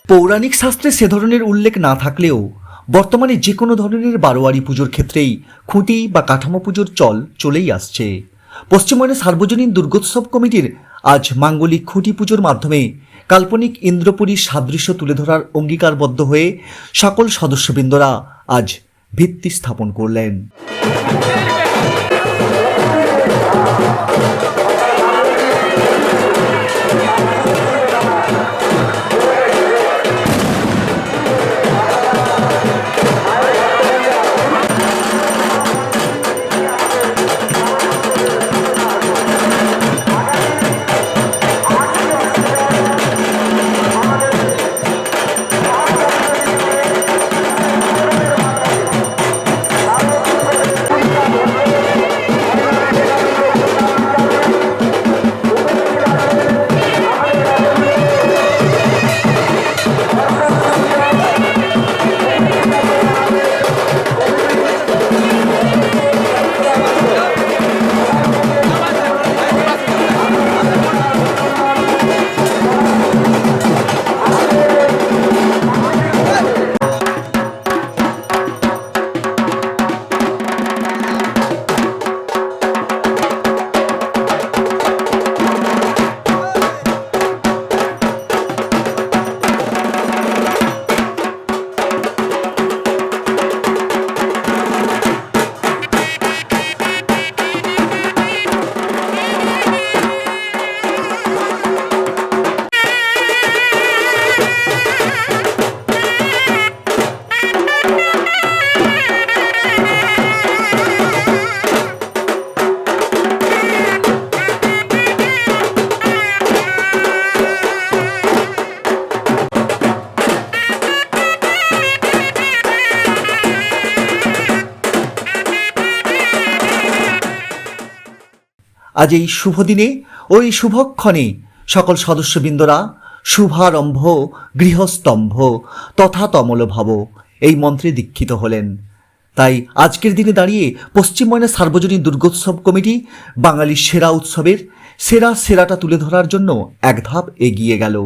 পৌরাণিক শাস্ত্রে সে ধরনের উল্লেখ না থাকলেও বর্তমানে যে কোনো ধরনের বারোয়ারি পুজোর ক্ষেত্রেই খুঁটি বা কাঠামো পুজোর চল চলেই আসছে। পশ্চিমবঙ্গের সার্বজনীন দুর্গোৎসব কমিটির আজ মাঙ্গলিক খুঁটি পুজোর মাধ্যমে কাল্পনিক ইন্দ্রপুরীর সাদৃশ্য তুলে ধরার অঙ্গীকারবদ্ধ হয়ে সকল সদস্যবৃন্দরা আজ ভিত্তি স্থাপন করলেন। আজ এই শুভ দিনে ও এই শুভক্ষণে সকল সদস্যবৃন্দরা শুভারম্ভ গৃহস্তম্ভ তথা তমলভব এই মন্ত্রে দীক্ষিত হলেন। তাই আজকের দিনে দাঁড়িয়ে পশ্চিমবঙ্গের সার্বজনীন দুর্গোৎসব কমিটি বাঙালির সেরা উৎসবের সেরাটা তুলে ধরার জন্য এক ধাপ এগিয়ে গেল।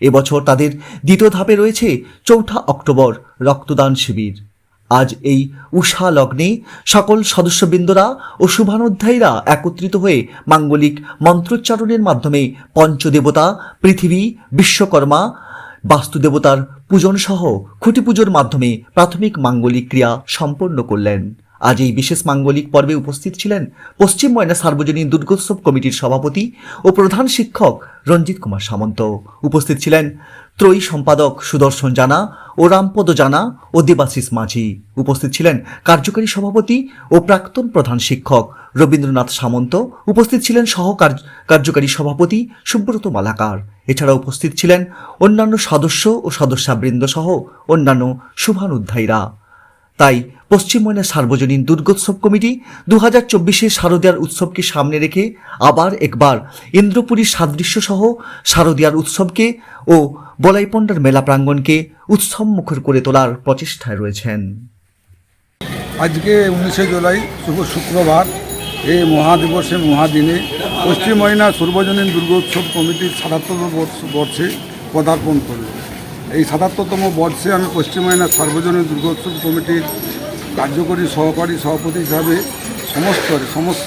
এবছর তাদের দ্বিতীয় ধাপে রয়েছে 4 অক্টোবর রক্তদান শিবির। আজ এই উষা লগ্নে সকল সদস্যবৃন্দরা ও শুভানুধ্যায়ীরা একত্রিত হয়ে মাঙ্গলিক মন্ত্রোচ্চারণের মাধ্যমে পঞ্চদেবতা পৃথিবী, বিশ্বকর্মা, বাস্তুদেবতার পূজন সহ খুঁটি পুজোর মাধ্যমে প্রাথমিক মাঙ্গলিক ক্রিয়া সম্পন্ন করলেন। আজ এই বিশেষ মাঙ্গলিক পর্বে উপস্থিত ছিলেন পশ্চিম ময়না সার্বজনীন দুর্গোৎসব কমিটির সভাপতি ও প্রধান শিক্ষক রঞ্জিত কুমার সামন্ত। উপস্থিত ছিলেন ত্রয়ী সম্পাদক সুদর্শন জানা ও রামপদ জানা ও দেবাশিস মাঝি। উপস্থিত ছিলেন কার্যকারী সভাপতি ও প্রাক্তন প্রধান শিক্ষক রবীন্দ্রনাথ সামন্ত। উপস্থিত ছিলেন কার্যকারী সভাপতি সুব্রত মালাকার। এছাড়া উপস্থিত ছিলেন অন্যান্য সদস্য ও সদস্যবৃন্দ সহ অন্যান্য শুভানুধ্যায়ীরা। তাই পশ্চিম ময়না সার্বজনীন দুর্গোৎসব কমিটি 2024 শারদীয়ার উৎসবকে সামনে রেখে আবার একবার ইন্দ্রপুরীর সাদৃশ্য সহ শারদীয়ার উৎসবকে ও বলাইপন্ডার মেলা প্রাঙ্গণকে উৎসব মুখর করে তোলার প্রচেষ্টায় রয়েছেন। আজকে 19 জুলাই শুভ শুক্রবার এই মহাদিবসে মহাদিনে পশ্চিম ময়না সার্বজনীন দুর্গোৎসব কমিটির ৭৭তম বর্ষে পদার্পণ করল। এই ৭৭তম বর্ষে আমি পশ্চিম ময়না সার্বজনীন দুর্গোৎসব কমিটির কার্যকরী সহকারী সভাপতি হিসাবে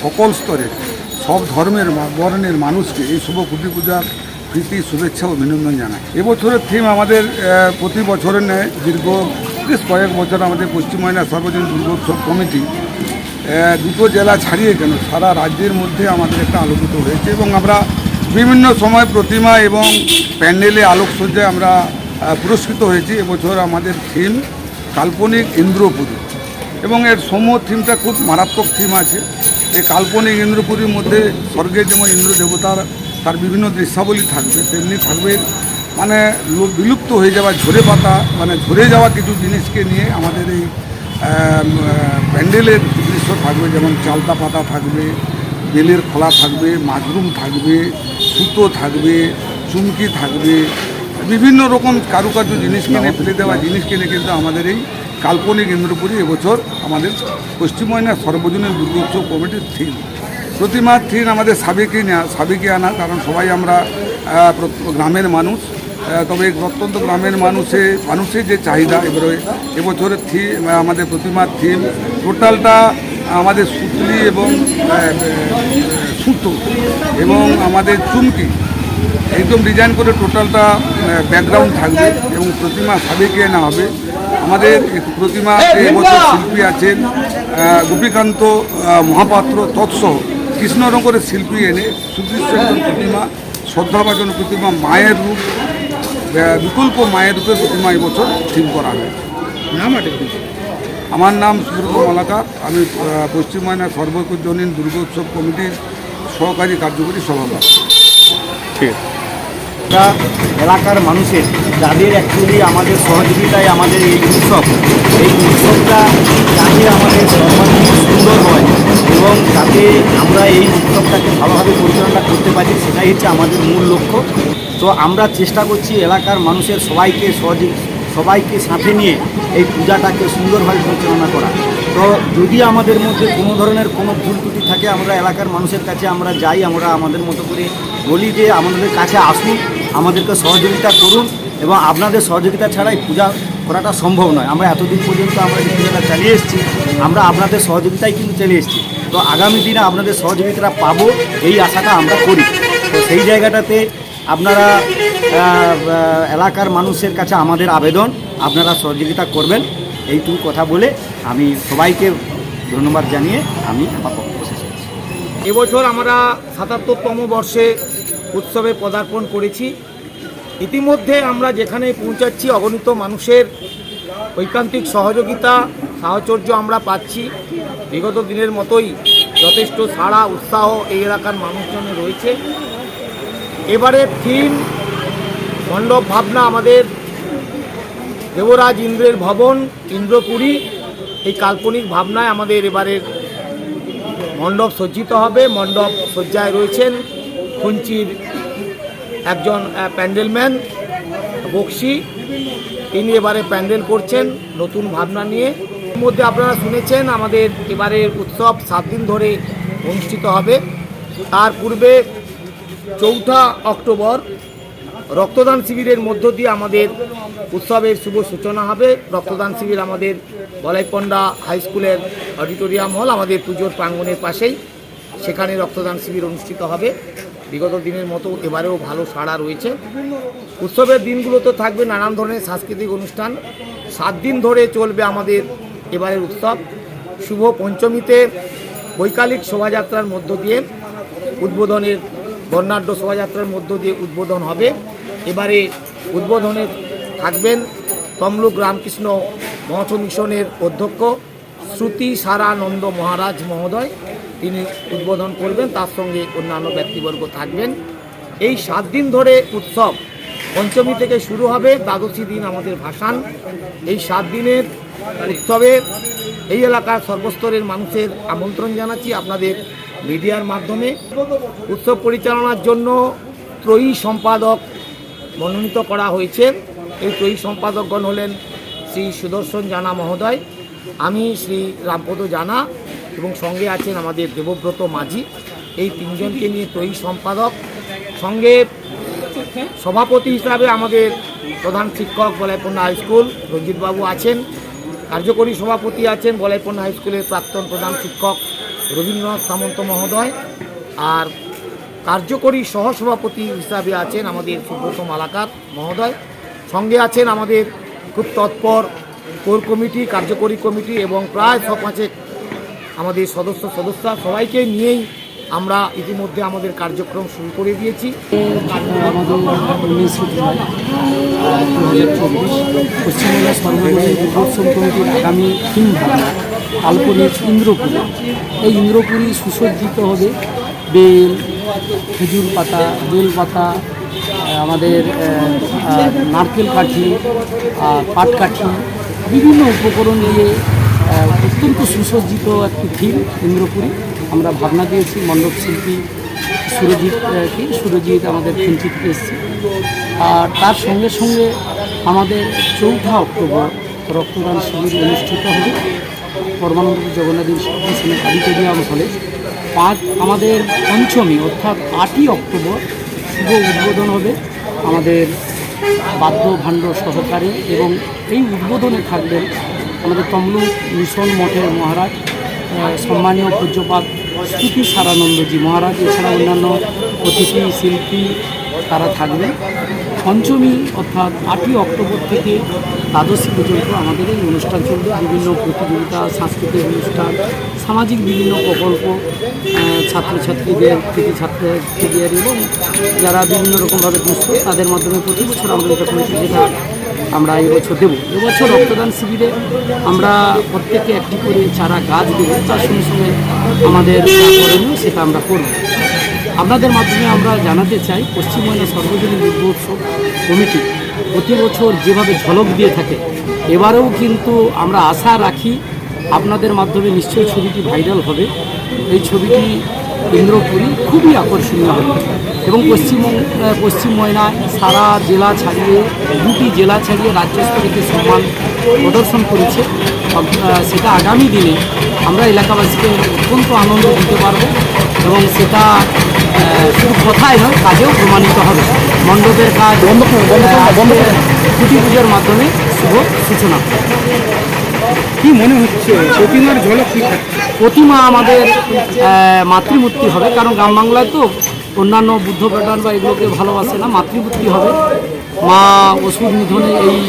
সকল স্তরে সব ধর্মের বর্ণের মানুষকে এই শুভ খুঁটি পূজার প্রীতি শুভেচ্ছা ও অভিনন্দন জানাই। এবছরের থিম আমাদের প্রতি বছরের ন্যায় দীর্ঘ বেশ কয়েক বছর আমাদের পশ্চিম ময়না সার্বজনীন দুর্গোৎসব কমিটি দুটো জেলা ছাড়িয়ে কেন সারা রাজ্যের মধ্যে আমাদের একটা আলোকিত হয়েছে এবং আমরা বিভিন্ন সময় প্রতিমা এবং প্যান্ডেলে আলোকসজ্জায় আমরা পুরস্কৃত হয়েছি। এবছর আমাদের থিম কাল্পনিক ইন্দ্রপুরী এবং এর থিমটা খুব মারাত্মক থিম আছে। এই কাল্পনিক ইন্দ্রপুরীর মধ্যে স্বর্গের যেমন ইন্দ্র দেবতার তার বিভিন্ন দৃশ্যাবলী থাকবে, তেমনি থাকবে মানে বিলুপ্ত হয়ে যাওয়া ঝরে যাওয়া কিছু জিনিসকে নিয়ে আমাদের এই প্যান্ডেলের দৃশ্য থাকবে। যেমন চালতা পাতা থাকবে, বেলের খোলা থাকবে, মাশরুম থাকবে, সুতো থাকবে, চুমকি থাকবে, বিভিন্ন রকম কারুকার্য জিনিস কিনে ফেলে দেওয়া জিনিস কিনে কিন্তু আমাদের এই কাল্পনিক ইন্দ্রপুরী এবছর আমাদের পশ্চিম ময়না সর্বজনীন দুর্গোৎসব কমিটির থিম। প্রতিমার থিম আমাদের সাবেকে আনা, কারণ সবাই আমরা গ্রামের মানুষ, তবে প্রত্যন্ত গ্রামের মানুষের যে চাহিদা এবছরের থিম আমাদের প্রতিমার থিম টোটালটা আমাদের সুতলি এবং সুতো এবং আমাদের চুমকি একদম ডিজাইন করে টোটালটা ব্যাকগ্রাউন্ড থাকবে এবং প্রতিমা সাবেকে আনা হবে। আমাদের প্রতিমা এবছর শিল্পী আছেন গোপীকান্ত মহাপাত্র তৎসহ কৃষ্ণনগরের শিল্পী এনে সুদৃশ্য একজন প্রতিমা, শ্রদ্ধাভাজন প্রতিমা, মায়ের রূপ, বিকল্প মায়ের রূপের প্রতিমা এবছর থিম করা হয়েছে। আমার নাম সুব্রত মালাকার, আমি পশ্চিম ময়না সর্বজনীন দুর্গোৎসব কমিটির সহকারী কার্যকরী সভাপতি। ঠিক আছে, এলাকার মানুষের যাদের অ্যাকচুয়ালি আমাদের সহযোগিতায় আমাদের এই উৎসবটা যাতে আমাদের সর্বাঙ্গীন সুন্দর হয় এবং যাতে আমরা এই উৎসবটাকে ভালোভাবে পরিচালনা করতে পারি, সেটাই হচ্ছে আমাদের মূল লক্ষ্য। তো আমরা চেষ্টা করছি এলাকার মানুষের সবাইকে সাথে নিয়ে এই পূজাটাকে সুন্দরভাবে পরিচালনা করা। তো যদি আমাদের মধ্যে কোনো ধরনের কোনো ভুল ত্রুটি থাকে, আমরা এলাকার মানুষের কাছে আমরা যাই, আমরা আমাদের মতো করে বলি যে আমাদের কাছে আসুন, আমাদেরকে সহযোগিতা করুন, এবং আপনাদের সহযোগিতা ছাড়াই পূজা করাটা সম্ভব নয়। আমরা এতদিন পর্যন্ত আমরা যে পূজাটা চালিয়ে এসেছি, আমরা আপনাদের সহযোগিতায় কিন্তু চালিয়ে এসেছি। তো আগামী দিনে আপনাদের সহযোগিতাটা পাবো এই আশাটা আমরা করি। তো সেই জায়গাটাতে আপনারা এলাকার মানুষের কাছে আমাদের আবেদন, আপনারা সহযোগিতা করবেন, এইটুকু কথা বলে আমি সবাইকে ধন্যবাদ জানিয়ে আমি আমার বক্তব্য শেষ করছি। এবছর আমরা ৭৭তম বর্ষে উৎসবে পদার্পণ করেছি। ইতিমধ্যে আমরা যেখানে পৌঁছাচ্ছি অগণিত মানুষের ঐকান্তিক সহযোগিতা সাহচর্য আমরা পাচ্ছি। বিগত দিনের মতোই যথেষ্ট সাড়া উৎসাহ এই এলাকার মানুষজনের রয়েছে। এবারের থিম মণ্ডপ ভাবনা আমাদের দেবরাজ ইন্দ্রের ভবন ইন্দ্রপুরী, এই কাল্পনিক ভাবনায় আমাদের এবারের মণ্ডপ সজ্জিত হবে। মণ্ডপ সজ্জায় রয়েছেন খুঞ্চির একজন প্যান্ডেলম্যান বক্সি, তিনি এবারে প্যান্ডেল করছেন নতুন ভাবনা নিয়ে। এর মধ্যে আপনারা শুনেছেন আমাদের এবারের উৎসব 7 দিন ধরে অনুষ্ঠিত হবে। তার পূর্বে 4 অক্টোবর রক্তদান শিবিরের মধ্য দিয়ে আমাদের উৎসবের শুভ সূচনা হবে। রক্তদান শিবির আমাদের বলাইপন্ডা হাই স্কুলের অডিটোরিয়াম হল, আমাদের পুজোর প্রাঙ্গণের পাশেই, সেখানে রক্তদান শিবির অনুষ্ঠিত হবে। বিগত দিনের মতো এবারেও ভালো সাড়া রয়েছে। উৎসবের দিনগুলোতে থাকবে নানান ধরনের সাংস্কৃতিক অনুষ্ঠান। 7 দিন ধরে চলবে আমাদের এবারের উৎসব। শুভ পঞ্চমীতে বৈকালিক শোভাযাত্রার মধ্য দিয়ে উদ্বোধনের বর্ণাঢ্য শোভাযাত্রার মধ্য দিয়ে উদ্বোধন হবে। এবারে উদ্বোধনে থাকবেন তমলুক রামকৃষ্ণ মঠ মিশনের অধ্যক্ষ শ্রুতি সারানন্দ মহারাজ মহোদয়, তিনি উদ্বোধন করবেন, তার সঙ্গে অন্যান্য ব্যক্তিবর্গ থাকবেন। এই 7 দিন ধরে উৎসব পঞ্চমী থেকে শুরু হবে, দ্বাদশী দিন আমাদের ভাসান। এই 7 দিনের উৎসবে এই এলাকার সর্বস্তরের মানুষের আমন্ত্রণ জানাচ্ছি আপনাদের মিডিয়ার মাধ্যমে। উৎসব পরিচালনার জন্য ত্রয়ী সম্পাদক মনোনীত করা হয়েছে। এই ত্রয়ী সম্পাদকগণ হলেন শ্রী সুদর্শন জানা মহোদয়, আমি শ্রী রামপদ জানা এবং সঙ্গে আছেন আমাদের দেবব্রত মাঝি। এই 3 জনকে নিয়ে ত্রয়ী সম্পাদক, সঙ্গে সভাপতি হিসাবে আমাদের প্রধান শিক্ষক বলাইপন্না হাই স্কুল রঞ্জিতবাবু আছেন, কার্যকরী সভাপতি আছেন বলাইপন্না হাই স্কুলের প্রাক্তন প্রধান শিক্ষক রবীন্দ্রনাথ সামন্ত মহোদয়, আর কার্যকরী সহসভাপতি হিসাবে আছেন আমাদের সুব্রত মালাকার মহোদয়। সঙ্গে আছেন আমাদের খুব তৎপর কোর কমিটি, কার্যকরী কমিটি এবং প্রায় 5 আমাদের সদস্যা সবাইকে নিয়েই আমরা ইতিমধ্যে আমাদের কার্যক্রম শুরু করে দিয়েছি। আমাদের 19 জুলাই 2024 পশ্চিমবঙ্গ সর্বজনীন দুর্গোৎসব কমিটির আগামী থিম ভাবনা কাল্পনিক ইন্দ্রপুরী। এই ইন্দ্রপুরী সুসজ্জিত হবে বেল, খেজুর পাতা, বেল পাতা, আমাদের নারকেল কাঠি, পাটকাঠি, বিভিন্ন উপকরণ দিয়ে অত্যন্ত সুসজ্জিত একটি থিম ইন্দ্রপুরী আমরা ভাবনা দিয়েছি। মণ্ডপ শিল্পী সুরজিৎ আমাদের কিঞ্চিত এসছে। আর তার সঙ্গে সঙ্গে আমাদের 4 অক্টোবর রক্তদান শিবির অনুষ্ঠিত হবে পরমানন্দ জগন্নাথ সেনের অডিটোরিয়াম হলে। আমাদের পঞ্চমী অর্থাৎ 8ই অক্টোবর শুভ উদ্বোধন হবে আমাদের বাদ্য ভাণ্ড সহকারে, এবং এই উদ্বোধনে থাকবেন আমাদের তমলুক মিশন মঠের মহারাজ সম্মানীয় পূজ্যপাদ শ্রুতি সারানন্দজি মহারাজ, এছাড়া অন্যান্য অতিথি শিল্পী তারা থাকবেন। পঞ্চমী অর্থাৎ 8ই অক্টোবর থেকে দ্বাদশী পর্যন্ত আমাদের এই অনুষ্ঠান চলবে। বিভিন্ন প্রতিযোগিতা, সাংস্কৃতিক অনুষ্ঠান, সামাজিক বিভিন্ন প্রকল্প, ছাত্রছাত্রীদের থেকে ছাত্রছাত্রীদের এবং যারা বিভিন্ন রকমভাবে দুস্থ তাদের মাধ্যমে প্রতি বছর আমাদের এটা করেছি, যেটা আমরা এবছর দেবো। এবছর রক্তদান শিবিরে আমরা প্রত্যেকে একটি করে চারা গাছ দেবো, তার সঙ্গে সঙ্গে আমাদের যা করণীয় সেটা আমরা করব। আপনাদের মাধ্যমে আমরা জানাতে চাই, পশ্চিমবঙ্গ সর্বজনীন দুর্গোৎসব কমিটি প্রতি বছর যেভাবে ঝলক দিয়ে থাকে, এবারেও কিন্তু আমরা আশা রাখি আপনাদের মাধ্যমে নিশ্চয়ই ছবিটি ভাইরাল হবে। এই ছবিটি ইন্দ্রপুরী খুবই আকর্ষণীয় হবে এবং পশ্চিম ময়নায় সারা জেলা ছাড়িয়ে 2টি জেলা ছাড়িয়ে রাজ্য স্তরে সম্মান প্রদর্শন করেছে। সেটা আগামী দিনে আমরা এলাকাবাসীকে অত্যন্ত আনন্দ দিতে পারব এবং সেটা শুধু কথাই নয়, কাজেও প্রমাণিত হবে। মণ্ডপের কাজ খুঁটি পুজোর মাধ্যমে শুভ সূচনা। কি মনে হচ্ছে প্রতিমার ঝলক কি থাকছে? প্রতিমা আমাদের মাতৃমূর্তি হবে, কারণ গ্রাম বাংলায় তো অন্যান্য বুদ্ধ প্যাটার্ন বা এগুলোকে ভালোবাসে না, মাতৃমূর্তি হবে। মা অসুর নিধনে এই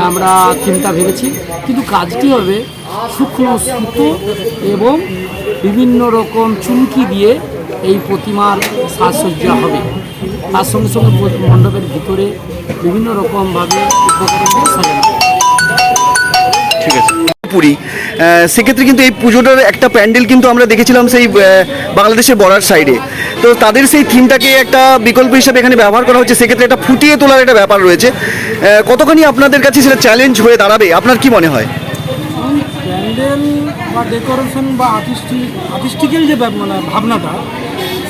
আমরা চিন্তা ভেবেছি, কিন্তু কাজটি হবে সূক্ষ্ম সুতো এবং বিভিন্ন রকম চুমকি দিয়ে এই প্রতিমার সাজসজ্জা হবে। তার সঙ্গে সঙ্গে মণ্ডপের ভিতরে বিভিন্ন রকমভাবে উপকরণ দিয়ে সাজানো হবে। ঠিক আছে। পুরী সেক্ষেত্রে কিন্তু এই পুজোটার একটা প্যান্ডেল কিন্তু আমরা দেখেছিলাম সেই বাংলাদেশের বর্ডার সাইডে, তো তাদের সেই থিমটাকে একটা বিকল্প হিসাবে এখানে ব্যবহার করা হচ্ছে। সেক্ষেত্রে একটা ফুটিয়ে তোলার একটা ব্যাপার রয়েছে, কতখানি আপনাদের কাছে সেটা চ্যালেঞ্জ হয়ে দাঁড়াবে আপনার কি মনে হয়? প্যান্ডেল বা ডেকোরেশন বা আর্টিস্টিক্যাল যে মানে ভাবনাটা,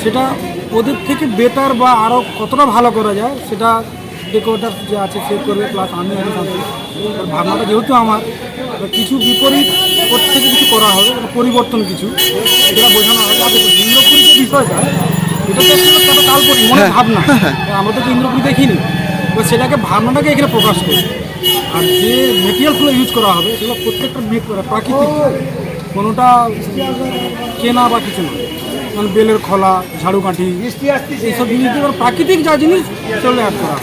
সেটা ওদের থেকে বেটার বা আরও কতটা ভালো করা যায় সেটা ডেকোরেটার যে আছে সে করবে, প্লাস আমি সাথে ভাবনাটা যেহেতু আমার কিছু বিপরীত করতে কিছু করা হবে, পরিবর্তন কিছু যেটা বোঝানো হবে। আর ইন্দ্রপুরী যে বিষয়টা, এটা তো একটা কাল্পনিক মনে ভাবনা, আমরা তো ইন্দ্রপুরী দেখিনি, তো সেটাকে ভাবনাটাকে এখানে প্রকাশ করি। আর যে মেটেরিয়ালসগুলো ইউজ করা হবে সেগুলো প্রত্যেকটা প্রাকৃতিক, কোনোটা কেনা বা কিছু না, মানে বেলের খোলা, ঝাড়ু কাঠি, এইসব জিনিস দিয়ে প্রাকৃতিক যা জিনিস সেগুলো অ্যাড করা,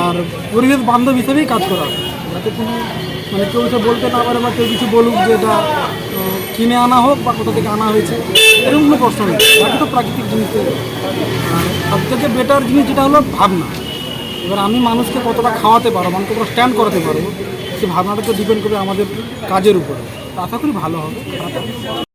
আর পরিবেশ বান্ধব হিসেবেই কাজ করা, যাতে কোনো মানে কেউ এসে বলতে না পারে বা কেউ কিছু বলুক যে এটা কিনে আনা হোক বা কোথা থেকে আনা হয়েছে এরকম কোনো প্রশ্ন নেই, বাকি তো প্রাকৃতিক জিনিস। আর সব থেকে বেটার জিনিস যেটা হলো ভাবনা। এবার আমি মানুষকে কতটা খাওয়াতে পারবো, আমি কতটা স্ট্যান্ড করাতে পারবো, সেই ভাবনাটা তো ডিপেন্ড করবে আমাদের কাজের উপরে। আশা করি ভালো হবে, খারাপ হবে না।